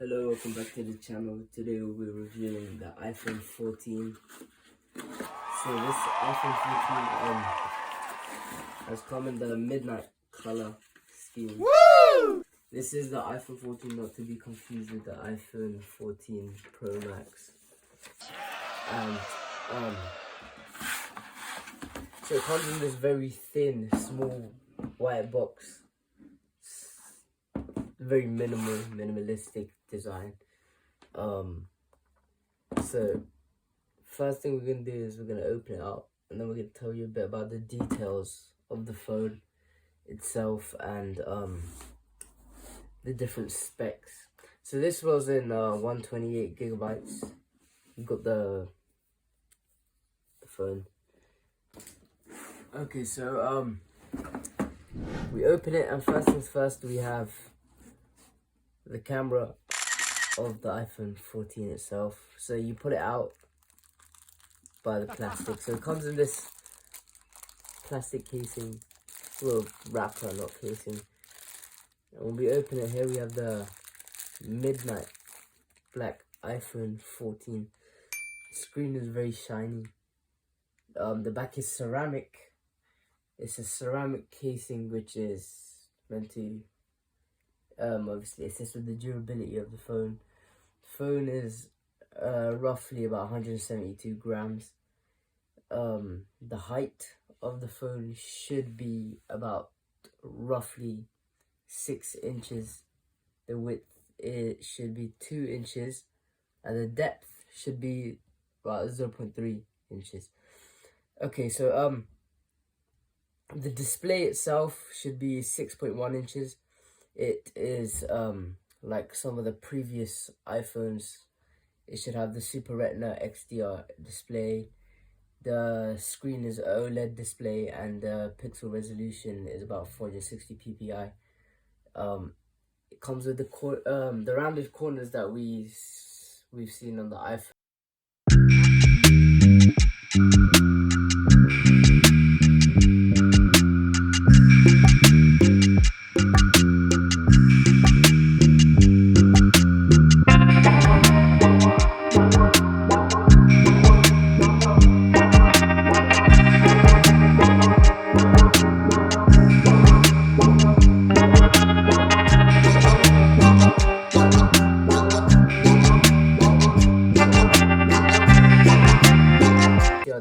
Hello, welcome back to the channel. Today we'll be reviewing the iPhone 14. So this iPhone 14 has come in the midnight color scheme. Woo! This is the iPhone 14, not to be confused with the iPhone 14 Pro Max. And so it comes in this very thin, small, white box. Very minimalistic design. So first thing we're gonna do is we're gonna open it up, and then we're gonna tell you a bit about the details of the phone itself and the different specs. So this was in 128 gigabytes. You got the phone. Okay, so we open it, and first things first, we have the camera of the iPhone 14 itself. So you pull it out by the plastic. So it comes in this plastic casing, little wrapper, not casing. And when we open it, here we have the midnight black iPhone 14. The screen is very shiny. The back is ceramic. It's a ceramic casing which is meant to obviously assist with the durability of the phone. The phone is roughly about 172 grams. The height of the phone should be about roughly 6 inches. The width it should be 2 inches, and the depth should be about 0.3 inches. Okay, so the display itself should be 6.1 inches. It is like some of the previous iPhones. It should have the Super Retina XDR display. The screen is OLED display, and the pixel resolution is about 460 ppi. It comes with the rounded corners that we've seen on the iPhone.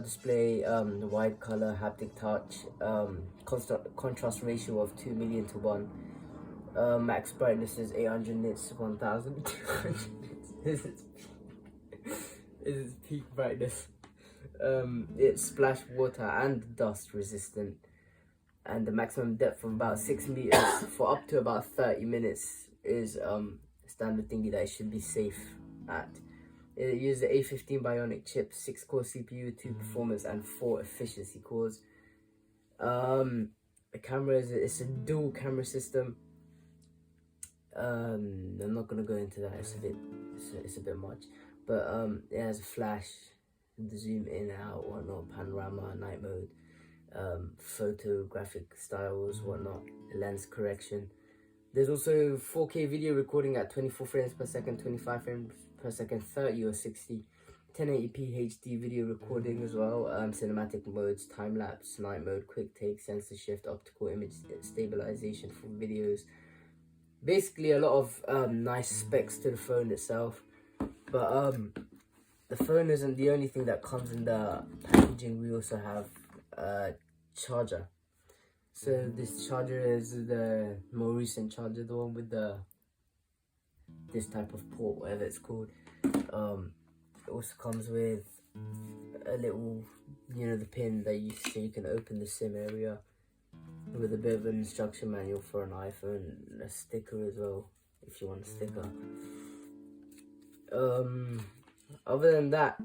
Display, the wide color, haptic touch, contrast ratio of 2 million to 1. Max brightness is 800 nits, 1200 nits. This is peak brightness. It's splash water and dust resistant, and the maximum depth of about 6 meters for up to about 30 minutes is standard thingy that it should be safe at. It uses the A15 Bionic chip, 6-core CPU, 2 performance and 4 efficiency cores. The camera it's a dual camera system. I'm not gonna go into that. It's a bit much, but it has a flash, the zoom in and out, whatnot, panorama, night mode, photographic styles, whatnot, lens correction. There's also 4K video recording at 24 frames per second, 25 frames per second, 30 or 60, 1080p HD video recording as well, cinematic modes, time-lapse, night mode, quick take, sensor shift, optical image stabilization for videos. Basically a lot of nice specs to the phone itself, but the phone isn't the only thing that comes in the packaging. We also have a charger. So this charger is the more recent charger, the one with this type of port, whatever it's called. It also comes with a little, the pin that you can open the SIM area, with a bit of an instruction manual for an iPhone, a sticker as well if you want a sticker. Other than that,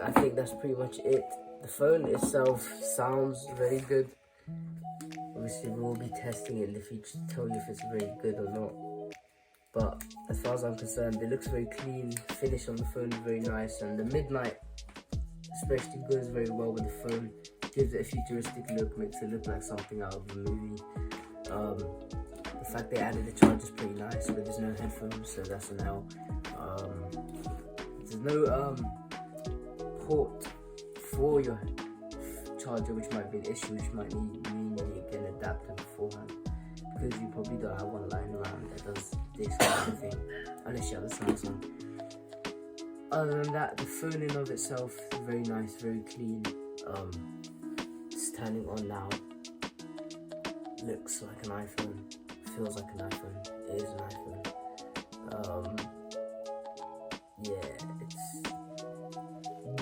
I think that's pretty much it. The phone itself sounds very good. Obviously we will be testing it in the future to tell you if it's very good or not, but as far as I'm concerned, it looks very clean. Finish on the phone is very nice, and the midnight especially goes very well with the phone. Gives it a futuristic look, makes it look like something out of a movie. The fact they added the charger is pretty nice, but there's no headphones, so that's an L. There's no port for your charger, which might be an issue, which might need get an adapter beforehand, because you probably don't have one lying around that does this kind of thing, unless you have a Samsung. Other than that, the phone in of itself is very nice, very clean. It's turning on now. Looks like an iPhone, feels like an iPhone, it is an iPhone. Yeah, it's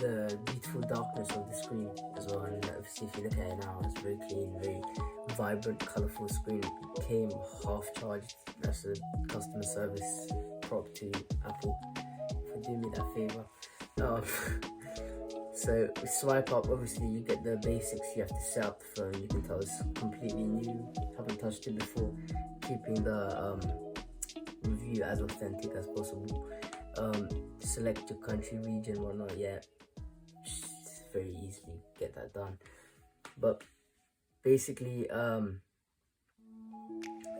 the beautiful darkness of the screen as well, and obviously if you look at it now, it's very clean, very vibrant, colourful screen. It came half charged. That's a customer service prop to Apple for doing me that favour. So we swipe up, obviously you get the basics, you have to set up the phone, you can tell it's completely new, haven't touched it before, keeping the review as authentic as possible. Select your country, region, whatnot, yeah, just very easily get that done. But basically,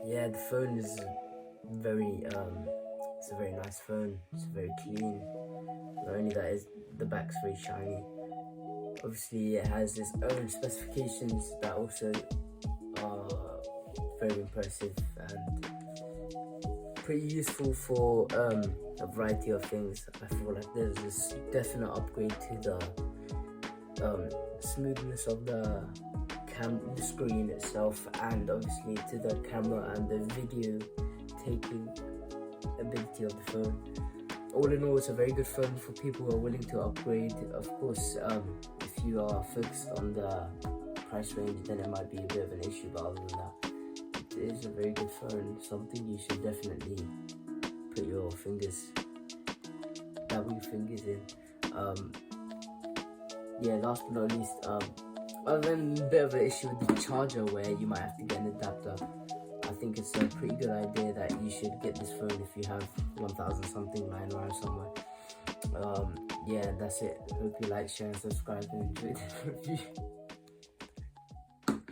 yeah, the phone is very, it's a very nice phone, it's very clean. Not only that, is the back's very shiny. Obviously it has its own specifications that also are very impressive and pretty useful for a variety of things. I feel like there's this definite upgrade to the smoothness of the screen itself, and obviously to the camera and the video taking ability of the phone. All in all, it's a very good phone for people who are willing to upgrade. Of course, if you are focused on the price range, then it might be a bit of an issue, but other than that, it is a very good phone, something you should definitely put your fingers, dabble your fingers in. Yeah, last but not least, other than a bit of an issue with the charger where you might have to get an adapter, I think it's a pretty good idea that you should get this phone if you have 1,000 something lying around somewhere. Yeah, that's it. Hope you like, share and subscribe and enjoy the review.